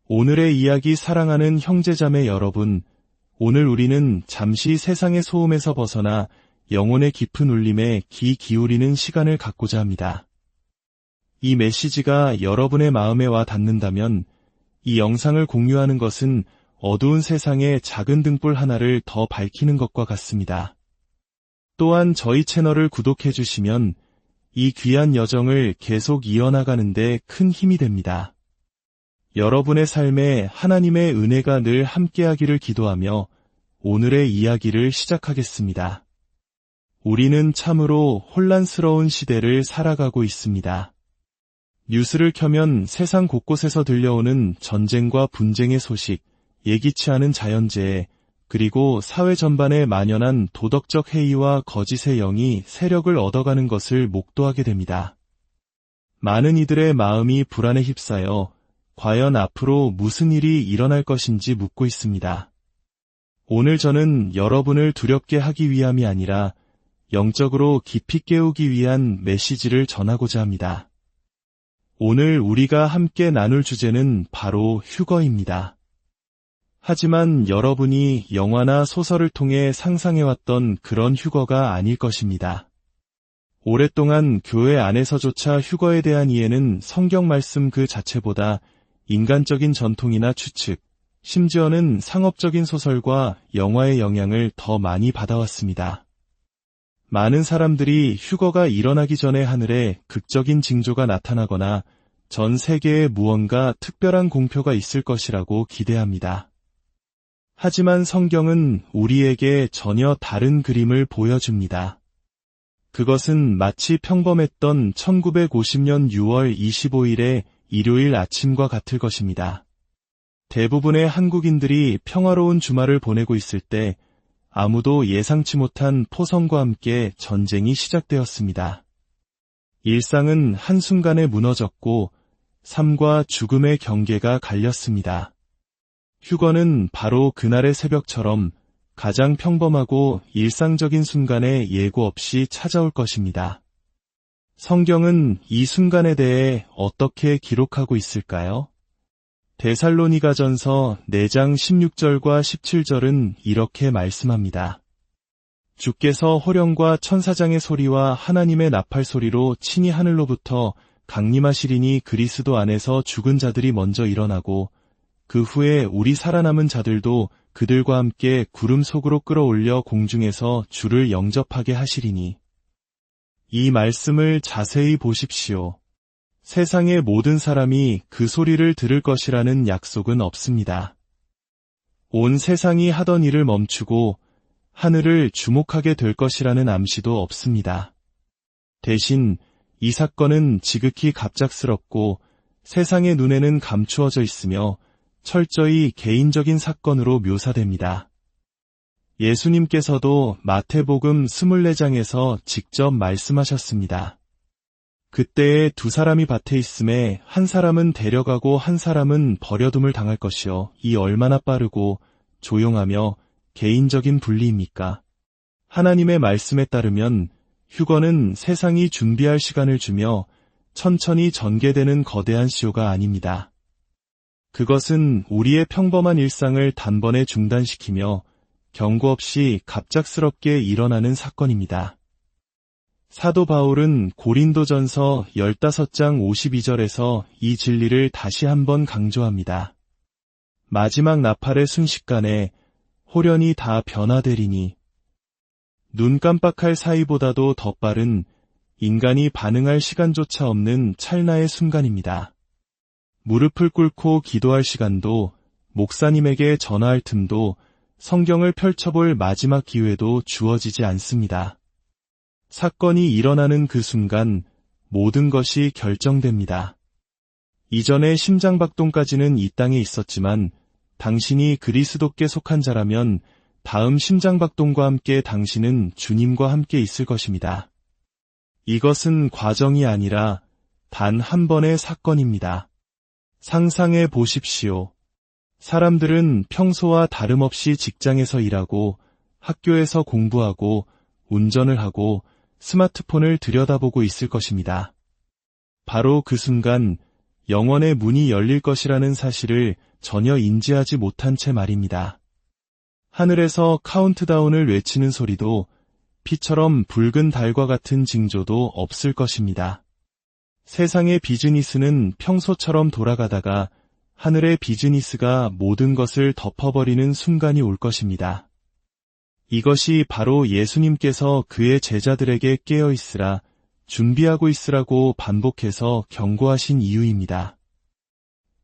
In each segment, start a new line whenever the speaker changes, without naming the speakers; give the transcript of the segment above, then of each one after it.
오늘의 이야기 사랑하는 형제자매 여러분, 오늘 우리는 잠시 세상의 소음에서 벗어나 영혼의 깊은 울림에 귀 기울이는 시간을 갖고자 합니다. 이 메시지가 여러분의 마음에 와 닿는다면 이 영상을 공유하는 것은 어두운 세상의 작은 등불 하나를 더 밝히는 것과 같습니다. 또한 저희 채널을 구독해 주시면 이 귀한 여정을 계속 이어나가는 데 큰 힘이 됩니다. 여러분의 삶에 하나님의 은혜가 늘 함께하기를 기도하며 오늘의 이야기를 시작하겠습니다. 우리는 참으로 혼란스러운 시대를 살아가고 있습니다. 뉴스를 켜면 세상 곳곳에서 들려오는 전쟁과 분쟁의 소식, 예기치 않은 자연재해, 그리고 사회 전반에 만연한 도덕적 해이와 거짓의 영이 세력을 얻어가는 것을 목도하게 됩니다. 많은 이들의 마음이 불안에 휩싸여 과연 앞으로 무슨 일이 일어날 것인지 묻고 있습니다. 오늘 저는 여러분을 두렵게 하기 위함이 아니라 영적으로 깊이 깨우기 위한 메시지를 전하고자 합니다. 오늘 우리가 함께 나눌 주제는 바로 휴거입니다. 하지만 여러분이 영화나 소설을 통해 상상해왔던 그런 휴거가 아닐 것입니다. 오랫동안 교회 안에서조차 휴거에 대한 이해는 성경 말씀 그 자체보다 인간적인 전통이나 추측, 심지어는 상업적인 소설과 영화의 영향을 더 많이 받아왔습니다. 많은 사람들이 휴거가 일어나기 전에 하늘에 극적인 징조가 나타나거나 전 세계에 무언가 특별한 공표가 있을 것이라고 기대합니다. 하지만 성경은 우리에게 전혀 다른 그림을 보여줍니다. 그것은 마치 평범했던 1950년 6월 25일의 일요일 아침과 같을 것입니다. 대부분의 한국인들이 평화로운 주말을 보내고 있을 때 아무도 예상치 못한 포성과 함께 전쟁이 시작되었습니다. 일상은 한순간에 무너졌고 삶과 죽음의 경계가 갈렸습니다. 휴거는 바로 그날의 새벽처럼 가장 평범하고 일상적인 순간에 예고 없이 찾아올 것입니다. 성경은 이 순간에 대해 어떻게 기록하고 있을까요? 데살로니가전서 4장 16절과 17절은 이렇게 말씀합니다. 주께서 호령과 천사장의 소리와 하나님의 나팔 소리로 친히 하늘로부터 강림하시리니 그리스도 안에서 죽은 자들이 먼저 일어나고 그 후에 우리 살아남은 자들도 그들과 함께 구름 속으로 끌어올려 공중에서 주를 영접하게 하시리니. 이 말씀을 자세히 보십시오. 세상의 모든 사람이 그 소리를 들을 것이라는 약속은 없습니다. 온 세상이 하던 일을 멈추고 하늘을 주목하게 될 것이라는 암시도 없습니다. 대신 이 사건은 지극히 갑작스럽고 세상의 눈에는 감추어져 있으며 철저히 개인적인 사건으로 묘사됩니다. 예수님께서도 마태복음 24장에서 직접 말씀하셨습니다. 그때에 두 사람이 밭에 있음에 한 사람은 데려가고 한 사람은 버려둠을 당할 것이요. 이 얼마나 빠르고 조용하며 개인적인 분리입니까? 하나님의 말씀에 따르면 휴거는 세상이 준비할 시간을 주며 천천히 전개되는 거대한 시효가 아닙니다. 그것은 우리의 평범한 일상을 단번에 중단시키며 경고 없이 갑작스럽게 일어나는 사건입니다. 사도 바울은 고린도전서 15장 52절에서 이 진리를 다시 한번 강조합니다. 마지막 나팔의 순식간에 호련히 다 변화되리니 눈 깜빡할 사이보다도 더 빠른 인간이 반응할 시간조차 없는 찰나의 순간입니다. 무릎을 꿇고 기도할 시간도 목사님에게 전화할 틈도 성경을 펼쳐볼 마지막 기회도 주어지지 않습니다. 사건이 일어나는 그 순간 모든 것이 결정됩니다. 이전의 심장박동까지는 이 땅에 있었지만 당신이 그리스도께 속한 자라면 다음 심장박동과 함께 당신은 주님과 함께 있을 것입니다. 이것은 과정이 아니라 단 한 번의 사건입니다. 상상해 보십시오. 사람들은 평소와 다름없이 직장에서 일하고 학교에서 공부하고 운전을 하고 스마트폰을 들여다보고 있을 것입니다. 바로 그 순간 영원의 문이 열릴 것이라는 사실을 전혀 인지하지 못한 채 말입니다. 하늘에서 카운트다운을 외치는 소리도 피처럼 붉은 달과 같은 징조도 없을 것입니다. 세상의 비즈니스는 평소처럼 돌아가다가 하늘의 비즈니스가 모든 것을 덮어버리는 순간이 올 것입니다. 이것이 바로 예수님께서 그의 제자들에게 깨어있으라, 준비하고 있으라고 반복해서 경고하신 이유입니다.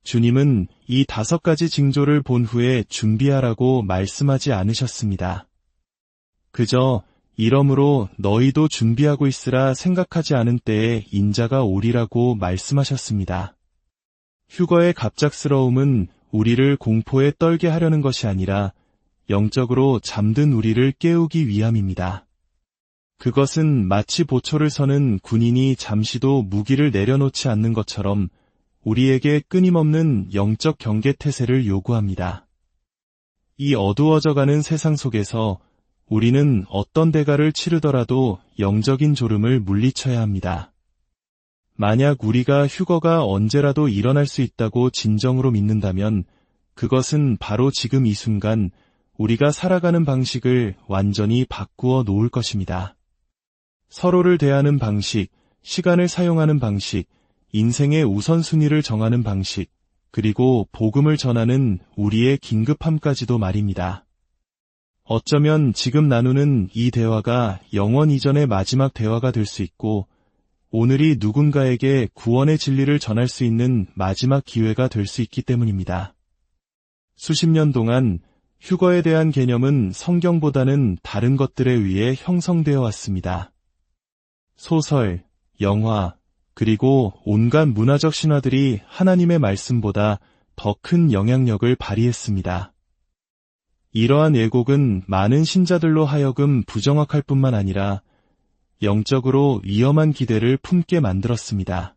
주님은 이 5가지 징조를 본 후에 준비하라고 말씀하지 않으셨습니다. 그저 이러므로 너희도 준비하고 있으라 생각하지 않은 때에 인자가 오리라고 말씀하셨습니다. 휴거의 갑작스러움은 우리를 공포에 떨게 하려는 것이 아니라 영적으로 잠든 우리를 깨우기 위함입니다. 그것은 마치 보초를 서는 군인이 잠시도 무기를 내려놓지 않는 것처럼 우리에게 끊임없는 영적 경계태세를 요구합니다. 이 어두워져가는 세상 속에서 우리는 어떤 대가를 치르더라도 영적인 졸음을 물리쳐야 합니다. 만약 우리가 휴거가 언제라도 일어날 수 있다고 진정으로 믿는다면 그것은 바로 지금 이 순간 우리가 살아가는 방식을 완전히 바꾸어 놓을 것입니다. 서로를 대하는 방식, 시간을 사용하는 방식, 인생의 우선순위를 정하는 방식, 그리고 복음을 전하는 우리의 긴급함까지도 말입니다. 어쩌면 지금 나누는 이 대화가 영원 이전의 마지막 대화가 될 수 있고 오늘이 누군가에게 구원의 진리를 전할 수 있는 마지막 기회가 될 수 있기 때문입니다. 수십 년 동안 휴거에 대한 개념은 성경보다는 다른 것들에 의해 형성되어 왔습니다. 소설, 영화, 그리고 온갖 문화적 신화들이 하나님의 말씀보다 더 큰 영향력을 발휘했습니다. 이러한 예곡은 많은 신자들로 하여금 부정확할 뿐만 아니라 영적으로 위험한 기대를 품게 만들었습니다.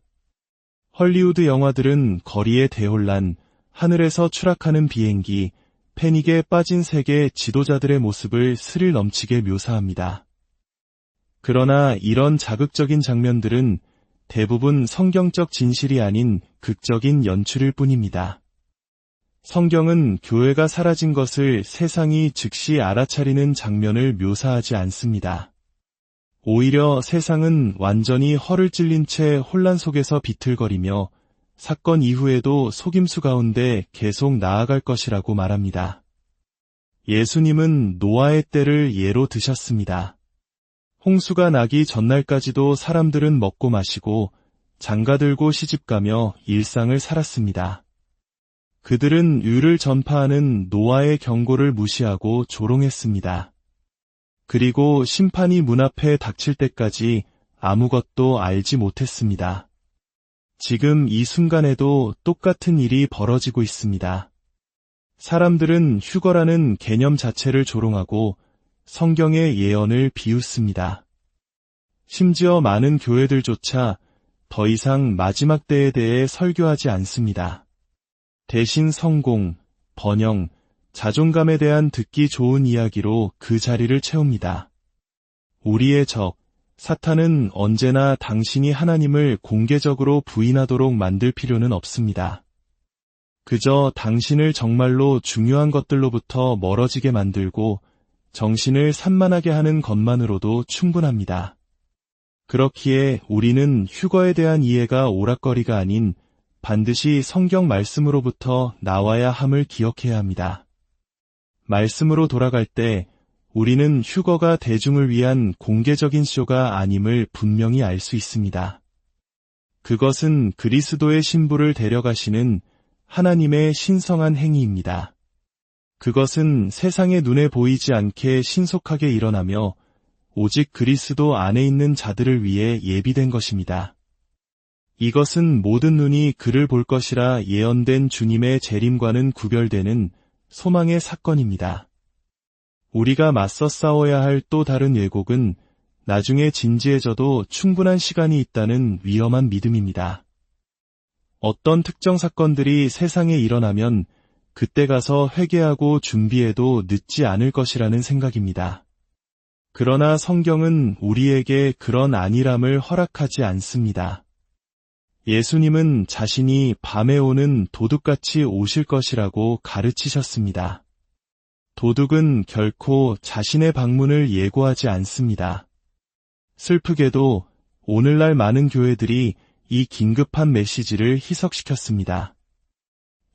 헐리우드 영화들은 거리의 대혼란, 하늘에서 추락하는 비행기, 패닉에 빠진 세계 지도자들의 모습을 스릴 넘치게 묘사합니다. 그러나 이런 자극적인 장면들은 대부분 성경적 진실이 아닌 극적인 연출일 뿐입니다. 성경은 교회가 사라진 것을 세상이 즉시 알아차리는 장면을 묘사하지 않습니다. 오히려 세상은 완전히 허를 찔린 채 혼란 속에서 비틀거리며 사건 이후에도 속임수 가운데 계속 나아갈 것이라고 말합니다. 예수님은 노아의 때를 예로 드셨습니다. 홍수가 나기 전날까지도 사람들은 먹고 마시고 장가들고 시집가며 일상을 살았습니다. 그들은 의를 전파하는 노아의 경고를 무시하고 조롱했습니다. 그리고 심판이 문 앞에 닥칠 때까지 아무것도 알지 못했습니다. 지금 이 순간에도 똑같은 일이 벌어지고 있습니다. 사람들은 휴거라는 개념 자체를 조롱하고 성경의 예언을 비웃습니다. 심지어 많은 교회들조차 더 이상 마지막 때에 대해 설교하지 않습니다. 대신 성공, 번영, 자존감에 대한 듣기 좋은 이야기로 그 자리를 채웁니다. 우리의 적, 사탄은 언제나 당신이 하나님을 공개적으로 부인하도록 만들 필요는 없습니다. 그저 당신을 정말로 중요한 것들로부터 멀어지게 만들고 정신을 산만하게 하는 것만으로도 충분합니다. 그렇기에 우리는 휴거에 대한 이해가 오락거리가 아닌 반드시 성경 말씀으로부터 나와야 함을 기억해야 합니다. 말씀으로 돌아갈 때 우리는 휴거가 대중을 위한 공개적인 쇼가 아님을 분명히 알 수 있습니다. 그것은 그리스도의 신부를 데려가시는 하나님의 신성한 행위입니다. 그것은 세상의 눈에 보이지 않게 신속하게 일어나며 오직 그리스도 안에 있는 자들을 위해 예비된 것입니다. 이것은 모든 눈이 그를 볼 것이라 예언된 주님의 재림과는 구별되는 소망의 사건입니다. 우리가 맞서 싸워야 할 또 다른 예곡은 나중에 진지해져도 충분한 시간이 있다는 위험한 믿음입니다. 어떤 특정 사건들이 세상에 일어나면 그때 가서 회개하고 준비해도 늦지 않을 것이라는 생각입니다. 그러나 성경은 우리에게 그런 안일함을 허락하지 않습니다. 예수님은 자신이 밤에 오는 도둑같이 오실 것이라고 가르치셨습니다. 도둑은 결코 자신의 방문을 예고하지 않습니다. 슬프게도 오늘날 많은 교회들이 이 긴급한 메시지를 희석시켰습니다.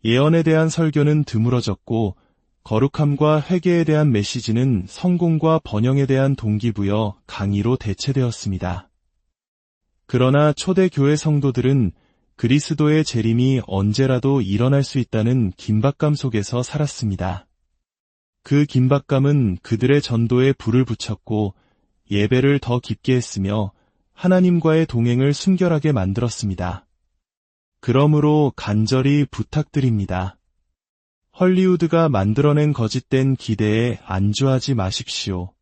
예언에 대한 설교는 드물어졌고 거룩함과 회개에 대한 메시지는 성공과 번영에 대한 동기부여, 강의로 대체되었습니다. 그러나 초대 교회 성도들은 그리스도의 재림이 언제라도 일어날 수 있다는 긴박감 속에서 살았습니다. 그 긴박감은 그들의 전도에 불을 붙였고 예배를 더 깊게 했으며 하나님과의 동행을 순결하게 만들었습니다. 그러므로 간절히 부탁드립니다. 헐리우드가 만들어낸 거짓된 기대에 안주하지 마십시오.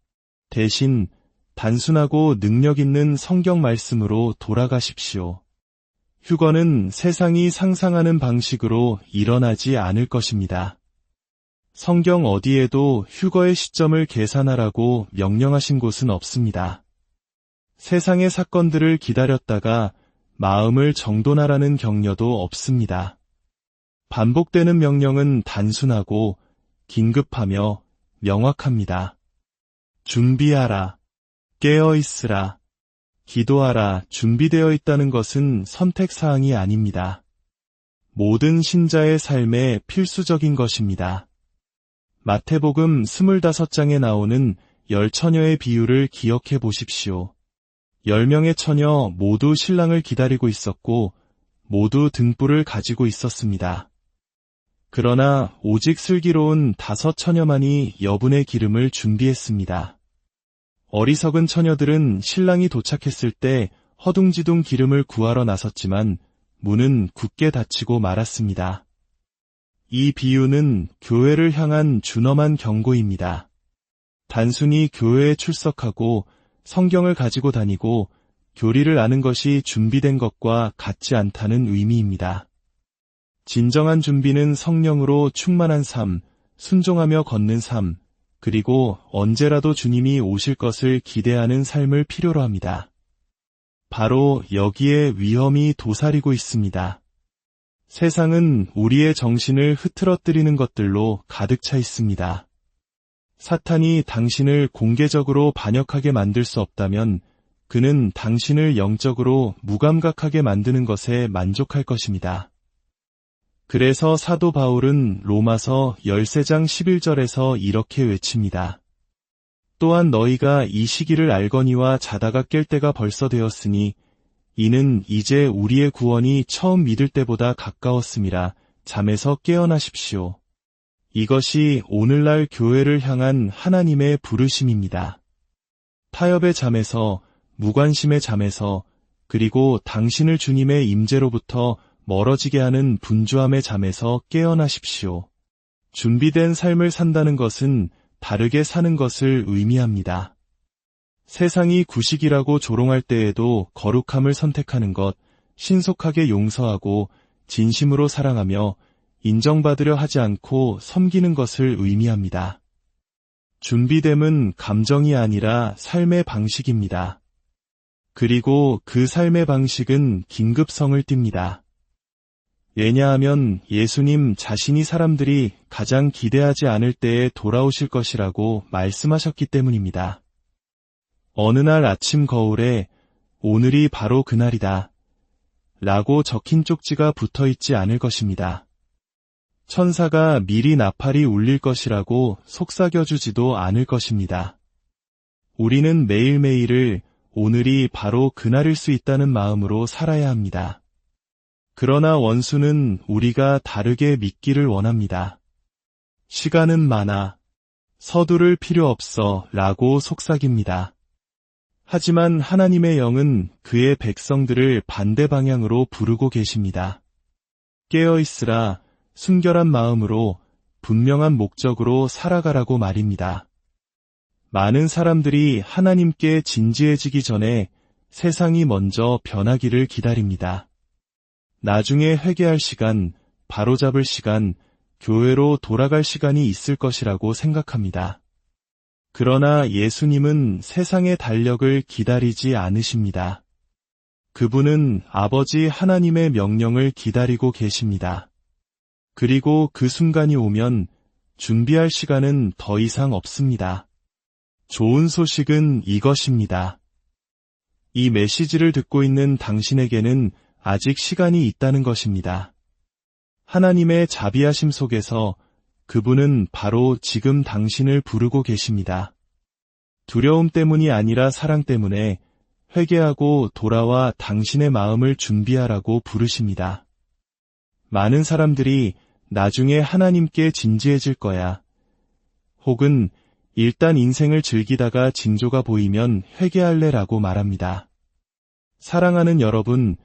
대신 단순하고 능력 있는 성경 말씀으로 돌아가십시오. 휴거는 세상이 상상하는 방식으로 일어나지 않을 것입니다. 성경 어디에도 휴거의 시점을 계산하라고 명령하신 곳은 없습니다. 세상의 사건들을 기다렸다가 마음을 정돈하라는 격려도 없습니다. 반복되는 명령은 단순하고 긴급하며 명확합니다. 준비하라, 깨어있으라, 기도하라. 준비되어 있다는 것은 선택사항이 아닙니다. 모든 신자의 삶에 필수적인 것입니다. 마태복음 25장에 나오는 10처녀의 비유를 기억해 보십시오. 10명의 처녀 모두 신랑을 기다리고 있었고 모두 등불을 가지고 있었습니다. 그러나 오직 슬기로운 5처녀만이 여분의 기름을 준비했습니다. 어리석은 처녀들은 신랑이 도착했을 때 허둥지둥 기름을 구하러 나섰지만 문은 굳게 닫히고 말았습니다. 이 비유는 교회를 향한 준엄한 경고입니다. 단순히 교회에 출석하고 성경을 가지고 다니고 교리를 아는 것이 준비된 것과 같지 않다는 의미입니다. 진정한 준비는 성령으로 충만한 삶, 순종하며 걷는 삶, 그리고 언제라도 주님이 오실 것을 기대하는 삶을 필요로 합니다. 바로 여기에 위험이 도사리고 있습니다. 세상은 우리의 정신을 흐트러뜨리는 것들로 가득 차 있습니다. 사탄이 당신을 공개적으로 반역하게 만들 수 없다면 그는 당신을 영적으로 무감각하게 만드는 것에 만족할 것입니다. 그래서 사도 바울은 로마서 13장 11절에서 이렇게 외칩니다. 또한 너희가 이 시기를 알거니와 자다가 깰 때가 벌써 되었으니 이는 이제 우리의 구원이 처음 믿을 때보다 가까웠음이라. 잠에서 깨어나십시오. 이것이 오늘날 교회를 향한 하나님의 부르심입니다. 타협의 잠에서, 무관심의 잠에서, 그리고 당신을 주님의 임재로부터 멀어지게 하는 분주함의 잠에서 깨어나십시오. 준비된 삶을 산다는 것은 다르게 사는 것을 의미합니다. 세상이 구식이라고 조롱할 때에도 거룩함을 선택하는 것, 신속하게 용서하고 진심으로 사랑하며 인정받으려 하지 않고 섬기는 것을 의미합니다. 준비됨은 감정이 아니라 삶의 방식입니다. 그리고 그 삶의 방식은 긴급성을 띱니다. 왜냐하면 예수님 자신이 사람들이 가장 기대하지 않을 때에 돌아오실 것이라고 말씀하셨기 때문입니다. 어느 날 아침 거울에 오늘이 바로 그날이다 라고 적힌 쪽지가 붙어있지 않을 것입니다. 천사가 미리 나팔이 울릴 것이라고 속삭여주지도 않을 것입니다. 우리는 매일매일을 오늘이 바로 그날일 수 있다는 마음으로 살아야 합니다. 그러나 원수는 우리가 다르게 믿기를 원합니다. 시간은 많아, 서두를 필요 없어 라고 속삭입니다. 하지만 하나님의 영은 그의 백성들을 반대 방향으로 부르고 계십니다. 깨어있으라, 순결한 마음으로 분명한 목적으로 살아가라고 말입니다. 많은 사람들이 하나님께 진지해지기 전에 세상이 먼저 변하기를 기다립니다. 나중에 회개할 시간, 바로잡을 시간, 교회로 돌아갈 시간이 있을 것이라고 생각합니다. 그러나 예수님은 세상의 달력을 기다리지 않으십니다. 그분은 아버지 하나님의 명령을 기다리고 계십니다. 그리고 그 순간이 오면 준비할 시간은 더 이상 없습니다. 좋은 소식은 이것입니다. 이 메시지를 듣고 있는 당신에게는 아직 시간이 있다는 것입니다. 하나님의 자비하심 속에서 그분은 바로 지금 당신을 부르고 계십니다. 두려움 때문이 아니라 사랑 때문에 회개하고 돌아와 당신의 마음을 준비하라고 부르십니다. 많은 사람들이 나중에 하나님께 진지해질 거야. 혹은 일단 인생을 즐기다가 징조가 보이면 회개할래라고 말합니다. 사랑하는 여러분,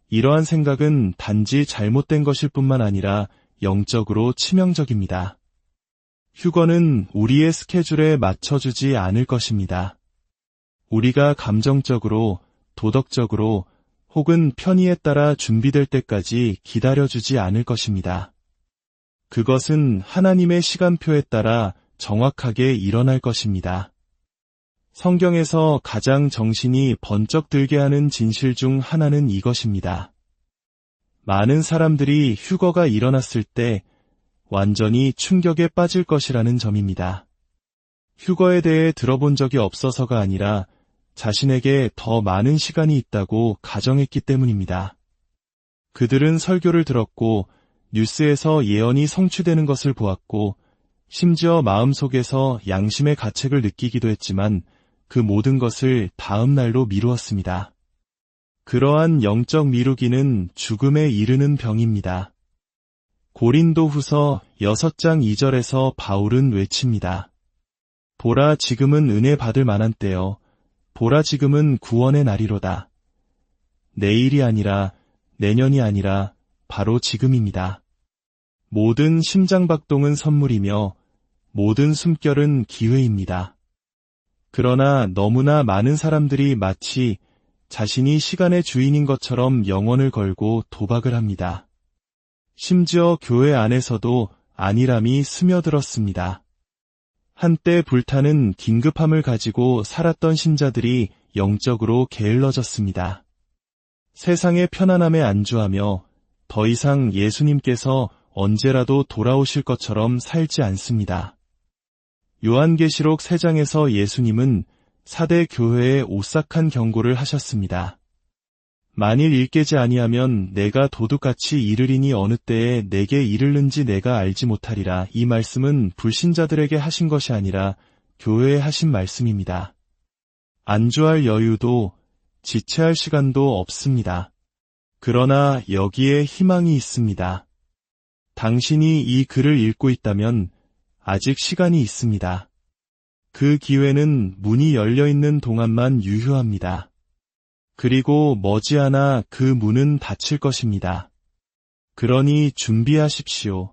이러한 생각은 단지 잘못된 것일 뿐만 아니라 영적으로 치명적입니다. 휴거는 우리의 스케줄에 맞춰주지 않을 것입니다. 우리가 감정적으로, 도덕적으로, 혹은 편의에 따라 준비될 때까지 기다려주지 않을 것입니다. 그것은 하나님의 시간표에 따라 정확하게 일어날 것입니다. 성경에서 가장 정신이 번쩍 들게 하는 진실 중 하나는 이것입니다. 많은 사람들이 휴거가 일어났을 때 완전히 충격에 빠질 것이라는 점입니다. 휴거에 대해 들어본 적이 없어서가 아니라 자신에게 더 많은 시간이 있다고 가정했기 때문입니다. 그들은 설교를 들었고 뉴스에서 예언이 성취되는 것을 보았고 심지어 마음속에서 양심의 가책을 느끼기도 했지만 그 모든 것을 다음 날로 미루었습니다. 그러한 영적 미루기는 죽음에 이르는 병입니다. 고린도후서 6장 2절에서 바울은 외칩니다. 보라, 지금은 은혜 받을 만한 때요. 보라, 지금은 구원의 날이로다. 내일이 아니라, 내년이 아니라 바로 지금입니다. 모든 심장박동은 선물이며 모든 숨결은 기회입니다. 그러나 너무나 많은 사람들이 마치 자신이 시간의 주인인 것처럼 영혼을 걸고 도박을 합니다. 심지어 교회 안에서도 안일함이 스며들었습니다. 한때 불타는 긴급함을 가지고 살았던 신자들이 영적으로 게을러졌습니다. 세상의 편안함에 안주하며 더 이상 예수님께서 언제라도 돌아오실 것처럼 살지 않습니다. 요한계시록 3장에서 예수님은 4대 교회에 오싹한 경고를 하셨습니다. 만일 일깨지 아니하면 내가 도둑같이 이르리니 어느 때에 내게 이르는지 내가 알지 못하리라. 이 말씀은 불신자들에게 하신 것이 아니라 교회에 하신 말씀입니다. 안주할 여유도 지체할 시간도 없습니다. 그러나 여기에 희망이 있습니다. 당신이 이 글을 읽고 있다면 아직 시간이 있습니다. 그 기회는 문이 열려있는 동안만 유효합니다. 그리고 머지않아 그 문은 닫힐 것입니다. 그러니 준비하십시오.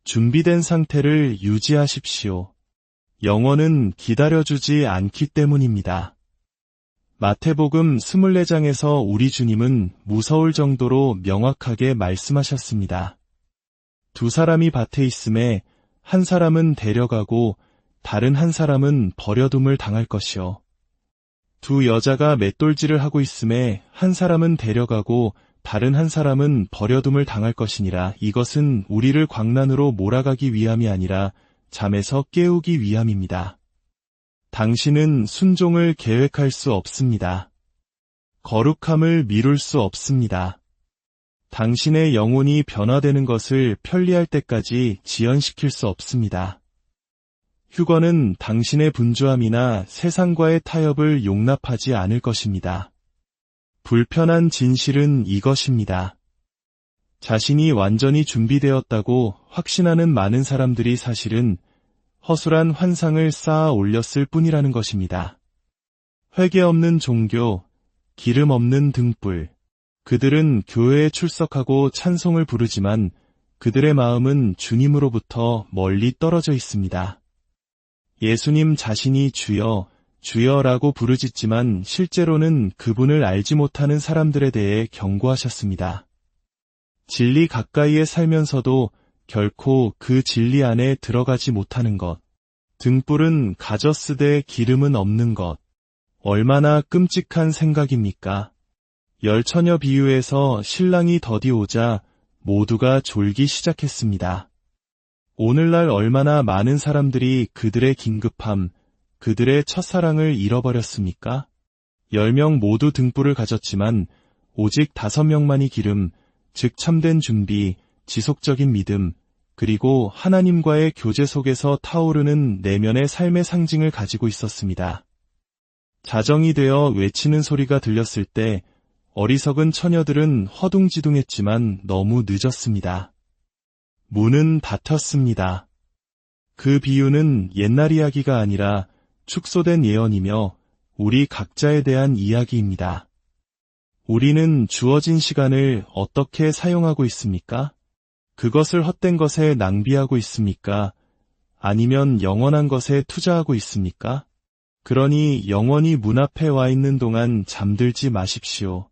준비된 상태를 유지하십시오. 영혼은 기다려주지 않기 때문입니다. 마태복음 24장에서 우리 주님은 무서울 정도로 명확하게 말씀하셨습니다. 두 사람이 밭에 있음에 한 사람은 데려가고 다른 한 사람은 버려둠을 당할 것이요. 두 여자가 맷돌질을 하고 있음에 한 사람은 데려가고 다른 한 사람은 버려둠을 당할 것이니라. 이것은 우리를 광란으로 몰아가기 위함이 아니라 잠에서 깨우기 위함입니다. 당신은 순종을 계획할 수 없습니다. 거룩함을 미룰 수 없습니다. 당신의 영혼이 변화되는 것을 편리할 때까지 지연시킬 수 없습니다. 휴거는 당신의 분주함이나 세상과의 타협을 용납하지 않을 것입니다. 불편한 진실은 이것입니다. 자신이 완전히 준비되었다고 확신하는 많은 사람들이 사실은 허술한 환상을 쌓아 올렸을 뿐이라는 것입니다. 회개 없는 종교, 기름 없는 등불. 그들은 교회에 출석하고 찬송을 부르지만 그들의 마음은 주님으로부터 멀리 떨어져 있습니다. 예수님 자신이 주여, 주여라고 부르짖지만 실제로는 그분을 알지 못하는 사람들에 대해 경고하셨습니다. 진리 가까이에 살면서도 결코 그 진리 안에 들어가지 못하는 것. 등불은 가졌으되 기름은 없는 것. 얼마나 끔찍한 생각입니까? 열처녀 비유에서 신랑이 더디 오자 모두가 졸기 시작했습니다. 오늘날 얼마나 많은 사람들이 그들의 긴급함, 그들의 첫사랑을 잃어버렸습니까? 10명 모두 등불을 가졌지만 오직 5명만이 기름, 즉 참된 준비, 지속적인 믿음, 그리고 하나님과의 교제 속에서 타오르는 내면의 삶의 상징을 가지고 있었습니다. 자정이 되어 외치는 소리가 들렸을 때 어리석은 처녀들은 허둥지둥했지만 너무 늦었습니다. 문은 닫혔습니다. 그 비유는 옛날 이야기가 아니라 축소된 예언이며 우리 각자에 대한 이야기입니다. 우리는 주어진 시간을 어떻게 사용하고 있습니까? 그것을 헛된 것에 낭비하고 있습니까? 아니면 영원한 것에 투자하고 있습니까? 그러니 영원히 문 앞에 와 있는 동안 잠들지 마십시오.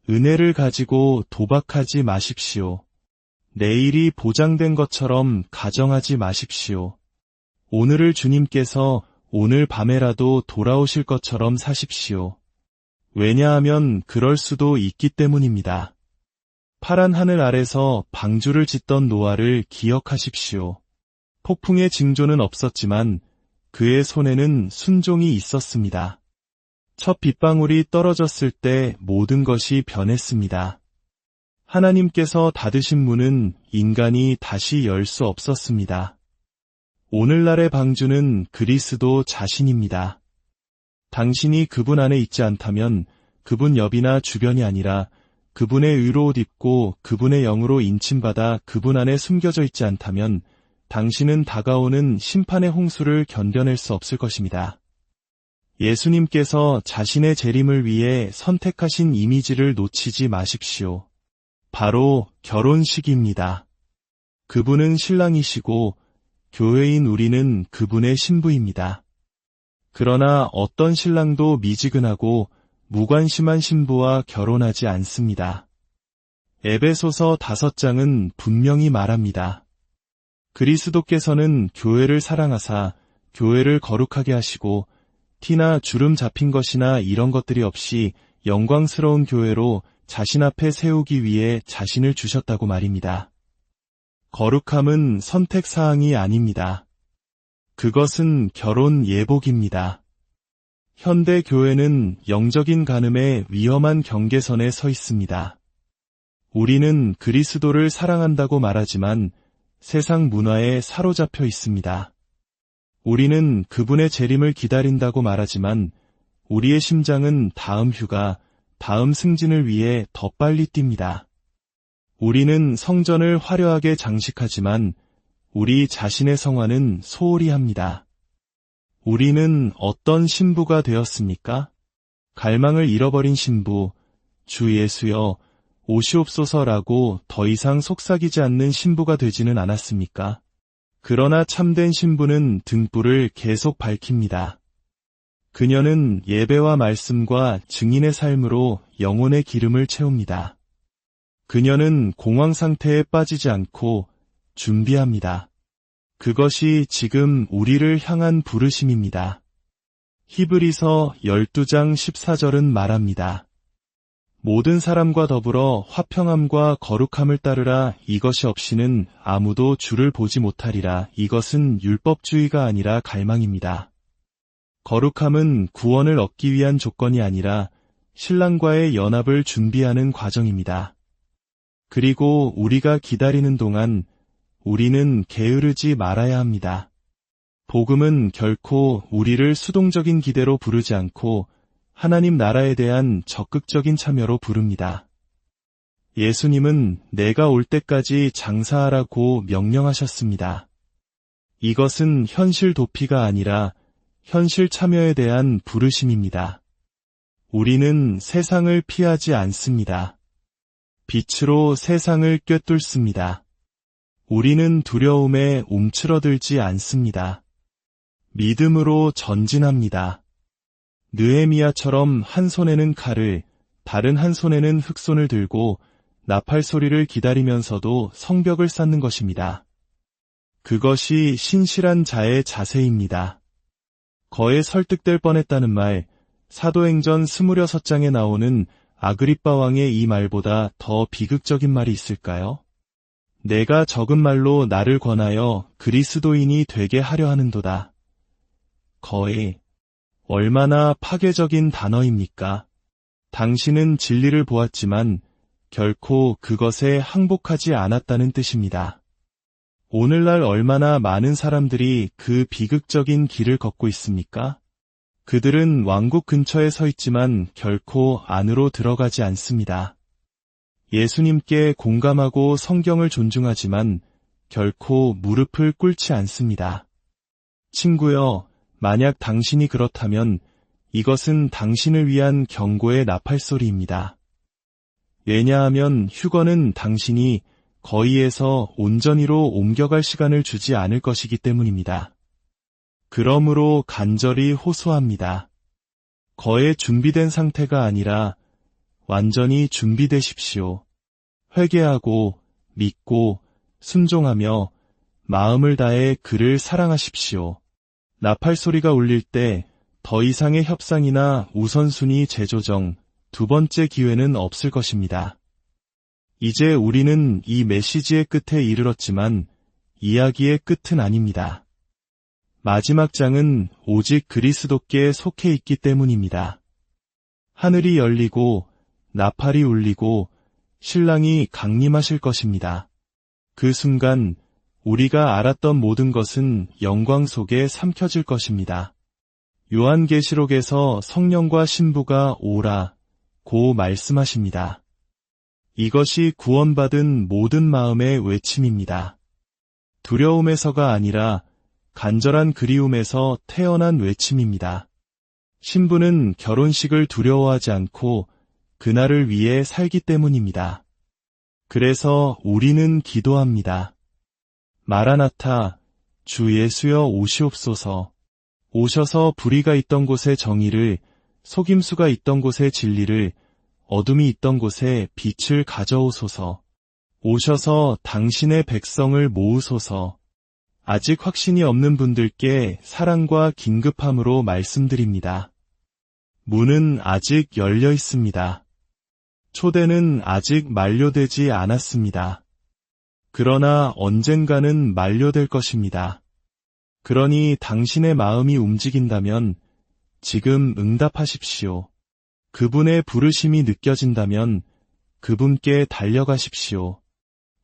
은혜를 가지고 도박하지 마십시오. 내일이 보장된 것처럼 가정하지 마십시오. 오늘을 주님께서 오늘 밤에라도 돌아오실 것처럼 사십시오. 왜냐하면 그럴 수도 있기 때문입니다. 파란 하늘 아래서 방주를 짓던 노아를 기억하십시오. 폭풍의 징조는 없었지만 그의 손에는 순종이 있었습니다. 첫 빗방울이 떨어졌을 때 모든 것이 변했습니다. 하나님께서 닫으신 문은 인간이 다시 열 수 없었습니다. 오늘날의 방주는 그리스도 자신입니다. 당신이 그분 안에 있지 않다면 그분 옆이나 주변이 아니라 그분의 의로 옷 입고 그분의 영으로 인침받아 그분 안에 숨겨져 있지 않다면 당신은 다가오는 심판의 홍수를 견뎌낼 수 없을 것입니다. 예수님께서 자신의 재림을 위해 선택하신 이미지를 놓치지 마십시오. 바로 결혼식입니다. 그분은 신랑이시고 교회인 우리는 그분의 신부입니다. 그러나 어떤 신랑도 미지근하고 무관심한 신부와 결혼하지 않습니다. 에베소서 5장은 분명히 말합니다. 그리스도께서는 교회를 사랑하사 교회를 거룩하게 하시고 티나 주름 잡힌 것이나 이런 것들이 없이 영광스러운 교회로 자신 앞에 세우기 위해 자신을 주셨다고 말입니다. 거룩함은 선택사항이 아닙니다. 그것은 결혼 예복입니다. 현대 교회는 영적인 간음의 위험한 경계선에 서 있습니다. 우리는 그리스도를 사랑한다고 말하지만 세상 문화에 사로잡혀 있습니다. 우리는 그분의 재림을 기다린다고 말하지만 우리의 심장은 다음 휴가, 다음 승진을 위해 더 빨리 뜁니다. 우리는 성전을 화려하게 장식하지만 우리 자신의 성화는 소홀히 합니다. 우리는 어떤 신부가 되었습니까? 갈망을 잃어버린 신부, 주 예수여 오시옵소서라고 더 이상 속삭이지 않는 신부가 되지는 않았습니까? 그러나 참된 신부는 등불을 계속 밝힙니다. 그녀는 예배와 말씀과 증인의 삶으로 영혼의 기름을 채웁니다. 그녀는 공황 상태에 빠지지 않고 준비합니다. 그것이 지금 우리를 향한 부르심입니다. 히브리서 12장 14절은 말합니다. 모든 사람과 더불어 화평함과 거룩함을 따르라. 이것이 없이는 아무도 주를 보지 못하리라. 이것은 율법주의가 아니라 갈망입니다. 거룩함은 구원을 얻기 위한 조건이 아니라 신랑과의 연합을 준비하는 과정입니다. 그리고 우리가 기다리는 동안 우리는 게으르지 말아야 합니다. 복음은 결코 우리를 수동적인 기대로 부르지 않고 하나님 나라에 대한 적극적인 참여로 부릅니다. 예수님은 내가 올 때까지 장사하라고 명령하셨습니다. 이것은 현실 도피가 아니라 현실 참여에 대한 부르심입니다. 우리는 세상을 피하지 않습니다. 빛으로 세상을 꿰뚫습니다. 우리는 두려움에 움츠러들지 않습니다. 믿음으로 전진합니다. 느헤미야처럼 한 손에는 칼을, 다른 한 손에는 흑손을 들고 나팔 소리를 기다리면서도 성벽을 쌓는 것입니다. 그것이 신실한 자의 자세입니다. 거에 설득될 뻔했다는 말, 사도행전 26장에 나오는 아그리빠 왕의 이 말보다 더 비극적인 말이 있을까요? 내가 적은 말로 나를 권하여 그리스도인이 되게 하려 하는도다. 거의 얼마나 파괴적인 단어입니까? 당신은 진리를 보았지만 결코 그것에 항복하지 않았다는 뜻입니다. 오늘날 얼마나 많은 사람들이 그 비극적인 길을 걷고 있습니까? 그들은 왕국 근처에 서 있지만 결코 안으로 들어가지 않습니다. 예수님께 공감하고 성경을 존중하지만 결코 무릎을 꿇지 않습니다. 친구여, 만약 당신이 그렇다면 이것은 당신을 위한 경고의 나팔소리입니다. 왜냐하면 휴거는 당신이 거의에서 온전히로 옮겨갈 시간을 주지 않을 것이기 때문입니다. 그러므로 간절히 호소합니다. 거의 준비된 상태가 아니라 완전히 준비되십시오. 회개하고 믿고 순종하며 마음을 다해 그를 사랑하십시오. 나팔소리가 울릴 때 더 이상의 협상이나 우선순위 재조정, 두 번째 기회는 없을 것입니다. 이제 우리는 이 메시지의 끝에 이르렀지만 이야기의 끝은 아닙니다. 마지막 장은 오직 그리스도께 속해 있기 때문입니다. 하늘이 열리고 나팔이 울리고 신랑이 강림하실 것입니다. 그 순간 우리가 알았던 모든 것은 영광 속에 삼켜질 것입니다. 요한계시록에서 성령과 신부가 오라 고 말씀하십니다. 이것이 구원받은 모든 마음의 외침입니다. 두려움에서가 아니라 간절한 그리움에서 태어난 외침입니다. 신부는 결혼식을 두려워하지 않고 그날을 위해 살기 때문입니다. 그래서 우리는 기도합니다. 마라나타, 주 예수여 오시옵소서. 오셔서 불의가 있던 곳에 정의를, 속임수가 있던 곳에 진리를, 어둠이 있던 곳에 빛을 가져오소서. 오셔서 당신의 백성을 모으소서. 아직 확신이 없는 분들께 사랑과 긴급함으로 말씀드립니다. 문은 아직 열려 있습니다. 초대는 아직 만료되지 않았습니다. 그러나 언젠가는 만료될 것입니다. 그러니 당신의 마음이 움직인다면 지금 응답하십시오. 그분의 부르심이 느껴진다면 그분께 달려가십시오.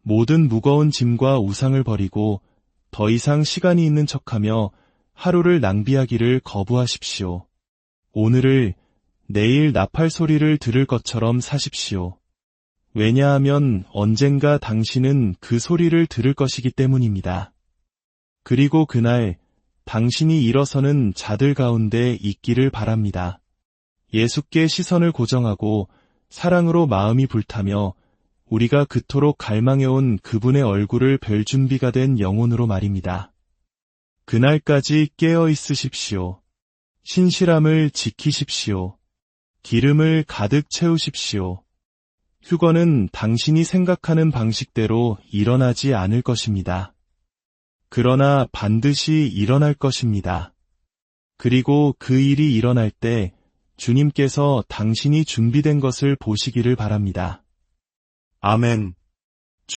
모든 무거운 짐과 우상을 버리고 더 이상 시간이 있는 척하며 하루를 낭비하기를 거부하십시오. 오늘을 내일 나팔 소리를 들을 것처럼 사십시오. 왜냐하면 언젠가 당신은 그 소리를 들을 것이기 때문입니다. 그리고 그날 당신이 일어서는 자들 가운데 있기를 바랍니다. 예수께 시선을 고정하고 사랑으로 마음이 불타며 우리가 그토록 갈망해온 그분의 얼굴을 뵐 준비가 된 영혼으로 말입니다. 그날까지 깨어 있으십시오. 신실함을 지키십시오. 기름을 가득 채우십시오. 휴거는 당신이 생각하는 방식대로 일어나지 않을 것입니다. 그러나 반드시 일어날 것입니다. 그리고 그 일이 일어날 때 주님께서 당신이 준비된 것을 보시기를 바랍니다. 아멘.